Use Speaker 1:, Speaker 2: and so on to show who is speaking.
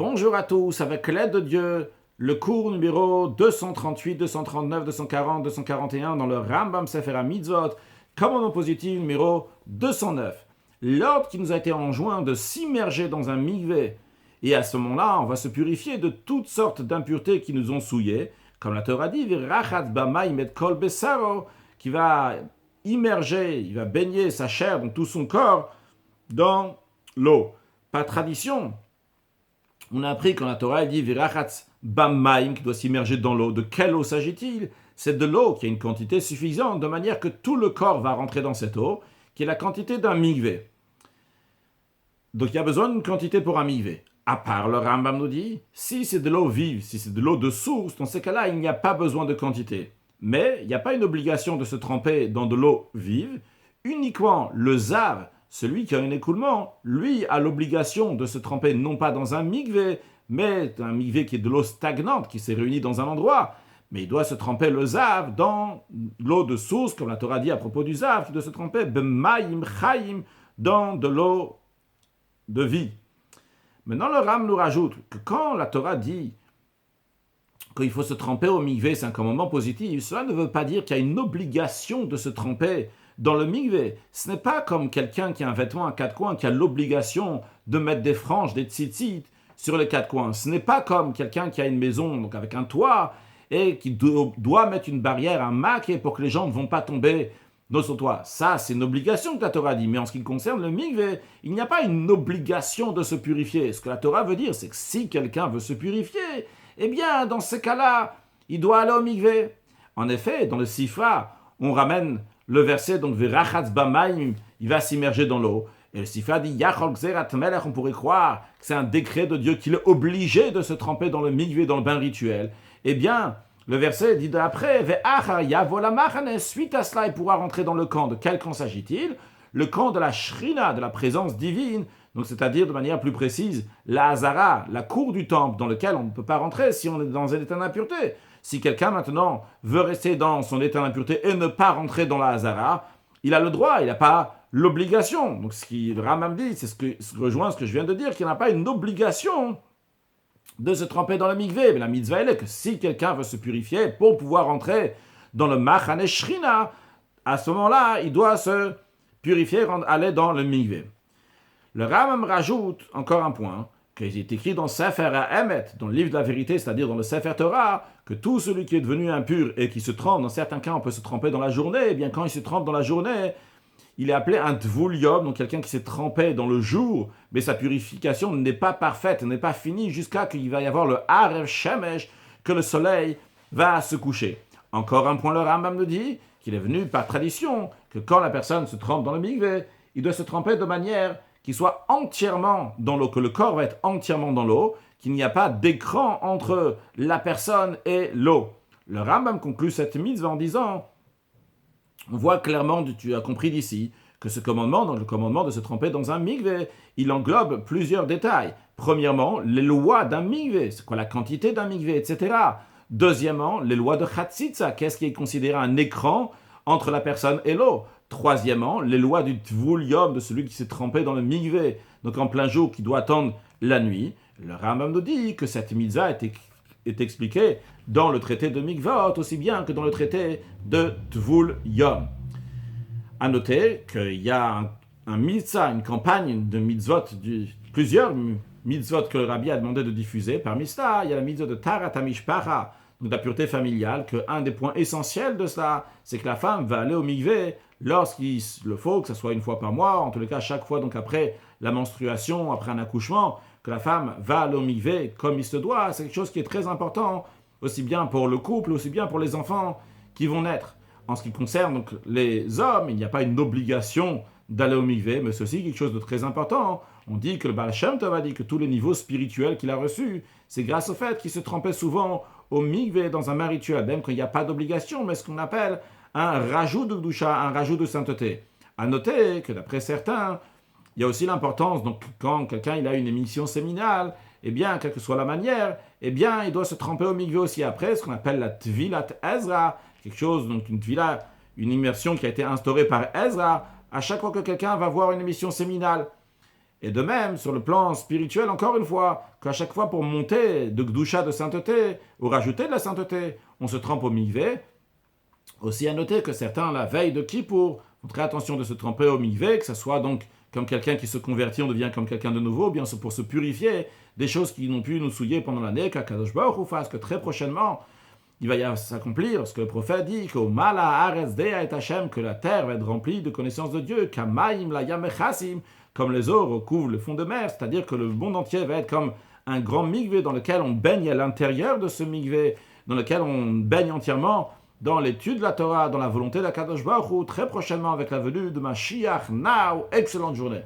Speaker 1: Bonjour à tous, avec l'aide de Dieu, le cours numéro 238, 239, 240, 241 dans le Rambam Sefer HaMitzvot, commandement positif numéro 209. L'ordre qui nous a été enjoint de s'immerger dans un mikvé. Et à ce moment-là, on va se purifier de toutes sortes d'impuretés qui nous ont souillés, comme la Torah dit, Virachat b'mayim et kol besaro, qui va immerger, il va baigner sa chair, donc tout son corps, dans l'eau. Par tradition, on a appris quand la Torah dit Virachatz b'mayim, qui doit s'immerger dans l'eau. De quelle eau s'agit-il? C'est de l'eau qui a une quantité suffisante, de manière que tout le corps va rentrer dans cette eau, qui est la quantité d'un mikvé. Donc il y a besoin d'une quantité pour un mikvé. À part, le Rambam nous dit, si c'est de l'eau vive, si c'est de l'eau de source, dans ces cas-là, il n'y a pas besoin de quantité. Mais il n'y a pas une obligation de se tremper dans de l'eau vive. Uniquement le zav, celui qui a un écoulement, lui a l'obligation de se tremper non pas dans un mikvé, mais un mikvé qui est de l'eau stagnante, qui s'est réunie dans un endroit. Mais il doit se tremper le zav dans l'eau de source, comme la Torah dit à propos du zav, qui doit se tremper b'mayim chayim, dans de l'eau de vie. Maintenant, le Ram nous rajoute que quand la Torah dit qu'il faut se tremper au mikvé, c'est un commandement positif, cela ne veut pas dire qu'il y a une obligation de se tremper dans le mikvé. Ce n'est pas comme quelqu'un qui a un vêtement à quatre coins qui a l'obligation de mettre des franges, des tzitzit sur les quatre coins. Ce n'est pas comme quelqu'un qui a une maison donc avec un toit et qui doit mettre une barrière, un maquet pour que les gens ne vont pas tomber dans son toit. Ça, c'est une obligation que la Torah dit. Mais en ce qui concerne le mikvé, il n'y a pas une obligation de se purifier. Ce que la Torah veut dire, c'est que si quelqu'un veut se purifier, eh bien, dans ce cas-là, il doit aller au mikvé. En effet, dans le Sifra, on ramène le verset, donc, Virachatz b'mayim, il va s'immerger dans l'eau. Et le Sifra dit, Yachol gzerat melech, on pourrait croire que c'est un décret de Dieu qu'il est obligé de se tremper dans le mikvé, dans le bain rituel. Eh bien, le verset dit d'après, suite à cela, il pourra rentrer dans le camp. De quel camp s'agit-il? Le camp de la Shrina, de la présence divine, donc c'est-à-dire de manière plus précise, la Hazara, la cour du temple, dans lequel on ne peut pas rentrer si on est dans un état d'impureté. Si quelqu'un maintenant veut rester dans son état d'impureté et ne pas rentrer dans la Hazara, il a le droit, il n'a pas l'obligation. Donc ce que le Rambam dit, c'est ce que rejoint ce que je viens de dire, qu'il n'a pas une obligation de se tremper dans le mikvé. Mais la mitzvah, elle est que si quelqu'un veut se purifier pour pouvoir rentrer dans le machane shrina, à ce moment-là, il doit se purifier, aller dans le mikvé. Le Rambam rajoute encore un point, qu'il est écrit dans Sefer HaEmet, dans le livre de la vérité, c'est-à-dire dans le Sefer Torah, que tout celui qui est devenu impur et qui se trempe, dans certains cas on peut se tremper dans la journée, et bien quand il se trempe dans la journée, il est appelé un tvul yom, donc quelqu'un qui s'est trempé dans le jour, mais sa purification n'est pas parfaite, n'est pas finie jusqu'à qu'il va y avoir le Arev Shemesh, que le soleil va se coucher. Encore un point, le Rambam nous dit qu'il est venu par tradition que quand la personne se trempe dans le mikvé, il doit se tremper de manière qu'il soit entièrement dans l'eau, que le corps va être entièrement dans l'eau, qu'il n'y a pas d'écran entre la personne et l'eau. Le Rambam conclut cette mitzvah en disant, on voit clairement, tu as compris d'ici, que ce commandement, donc le commandement de se tremper dans un mikvé, il englobe plusieurs détails. Premièrement, les lois d'un mikvé, c'est quoi la quantité d'un mikvé, etc. Deuxièmement, les lois de chatzitza, qu'est-ce qui est considéré un écran entre la personne et l'eau. Troisièmement, les lois du tvul yom, de celui qui s'est trempé dans le mikvé, donc en plein jour, qui doit attendre la nuit. Le Rambam nous dit que cette mitzvah est expliquée dans le traité de Mikvot, aussi bien que dans le traité de tvul yom. À noter qu'il y a un mitzvah, une campagne de mitzvot, plusieurs mitzvot que le Rabbi a demandé de diffuser. Parmi cela, il y a la mitzvah de Tarat HaMishpacha, donc la pureté familiale, qu'un des points essentiels de cela, c'est que la femme va aller au mikvé lorsqu'il le faut, que ce soit une fois par mois, en tous les cas chaque fois, donc après la menstruation, après un accouchement, que la femme va aller au mikvé comme il se doit. C'est quelque chose qui est très important, aussi bien pour le couple, aussi bien pour les enfants qui vont naître. En ce qui concerne donc les hommes, il n'y a pas une obligation d'aller au mikvé, mais c'est aussi quelque chose de très important. On dit que le Baal Shem Tov a dit que tous les niveaux spirituels qu'il a reçus, c'est grâce au fait qu'il se trempait souvent au mikvé dans un bain rituel, même quand il n'y a pas d'obligation, mais ce qu'on appelle un rajout de Gdusha, un rajout de sainteté. À noter que d'après certains, il y a aussi l'importance, donc quand quelqu'un il a une émission séminale, eh bien, quelle que soit la manière, eh bien, il doit se tremper au mikvé aussi après, ce qu'on appelle la Tvilat Ezra, quelque chose, donc une tvila, une immersion qui a été instaurée par Ezra, à chaque fois que quelqu'un va voir une émission séminale. Et de même, sur le plan spirituel, encore une fois, qu'à chaque fois pour monter de Gdusha de sainteté, ou rajouter de la sainteté, on se trempe au mikvé. Aussi à noter que certains, la veille de Kippour, font très attention de se tremper au mikvé, que ce soit donc comme quelqu'un qui se convertit, on devient comme quelqu'un de nouveau, bien pour se purifier des choses qui n'ont pu nous souiller pendant l'année, qu'Akadosh Baruch Hu fasse que très prochainement, il va y s'accomplir ce que le prophète dit, qu'au Mala Haaretz Dea et Hashem, que la terre va être remplie de connaissances de Dieu, Kamaim la Yamechasim, comme les eaux recouvrent le fond de mer, c'est-à-dire que le monde entier va être comme un grand mikvé dans lequel on baigne à l'intérieur de ce mikvé, dans lequel on baigne entièrement dans l'étude de la Torah, dans la volonté d'Akadosh Baruch Hu, très prochainement avec la venue de Mashiach. Now, excellente journée.